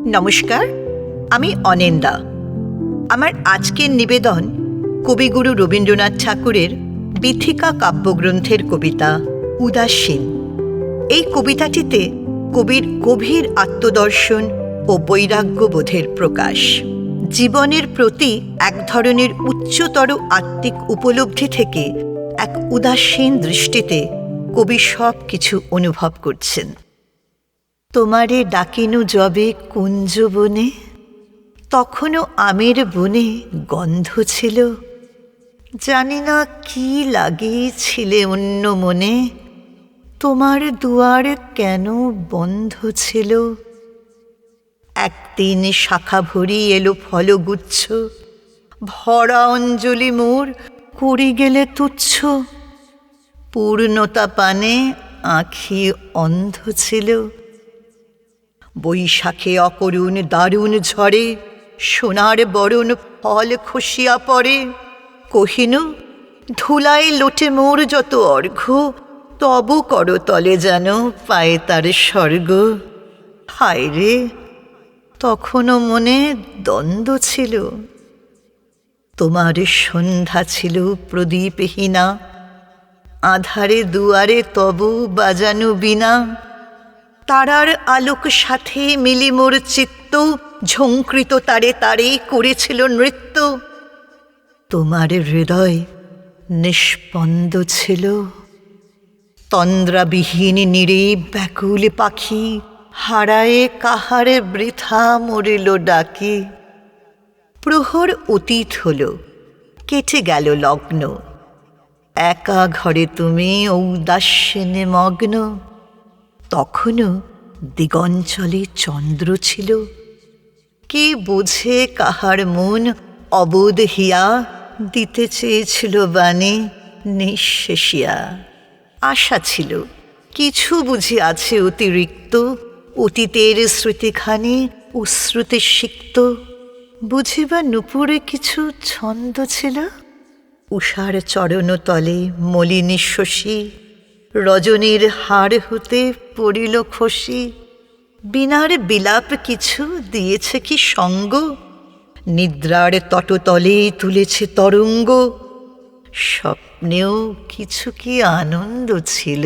নমস্কার, আমি অনিন্দা। আমার আজকের নিবেদন কবিগুরু রবীন্দ্রনাথ ঠাকুরের বীথিকা কাব্যগ্রন্থের কবিতা উদাসীন। এই কবিতাটিতে কবির গভীর আত্মদর্শন ও বৈরাগ্যবোধের প্রকাশ। জীবনের প্রতি এক ধরনের উচ্চতর আত্মিক উপলব্ধি থেকে এক উদাসীন দৃষ্টিতে কবি সব কিছু অনুভব করছেন। তোমারে ডাকিনু যবে কুঞ্জ বনে, তখনও আমের বনে গন্ধ ছিল। জানি না কি লাগিয়েছিলে অন্য মনে, তোমার দুয়ার কেন বন্ধ ছিল। একদিন শাখা ভরি এলো ফলগুচ্ছ, ভরা অঞ্জলি মোর করি গেলে তুচ্ছ। পূর্ণতা পানে আঁখি অন্ধ ছিল। বৈশাখে অকরুণ দারুণ ঝড়ে সোনার বরণ ফল খসিয়া পড়ে। কহিনু ধুলায় লোটে মোর যত অর্ঘ্য, তবু করতলে যেন পায়ে তার স্বর্গ। হায় রে, তখনও মনে দ্বন্দ্ব ছিল। তোমার সন্ধ্যা ছিল প্রদীপহীনা, আধারে দুয়ারে তবু বাজানো বীণা। তারার আলোক সাথে মিলি মোর চিত্ত, ঝঙ্কৃত তারে তারে করেছিল নৃত্য। তোমার হৃদয় নিষ্পন্দ ছিল। তন্দ্রাবিহীন নীরে ব্যাকুল পাখি, হারায়ে কাহারে বৃথা মরিল ডাকি। প্রহর অতীত হল, কেটে গেল লগ্ন। একা ঘরে তুমি ঔদাসীন্যে মগ্ন। তখনও দিগঞ্চলে চন্দ্র ছিল। কে বোঝে কাহার মন অবোধ হিয়া, দিতে চেয়েছিল বাণী নিঃশেষিয়া। আশা ছিল কিছু বুঝি আছে অতিরিক্ত, অতীতের স্মৃতিখানি অশ্রুতে সিক্ত। বুঝি বা নুপুরে কিছু ছন্দ ছিল। উষার চরণতলে মলিনী শশী, রজনীর হার হতে পড়িল খসি। বীণার বিলাপ কিছু দিয়েছে কি সঙ্গ, নিদ্রার তটতলে তুলেছে তরঙ্গ। স্বপ্নেও কিছু কি আনন্দ ছিল।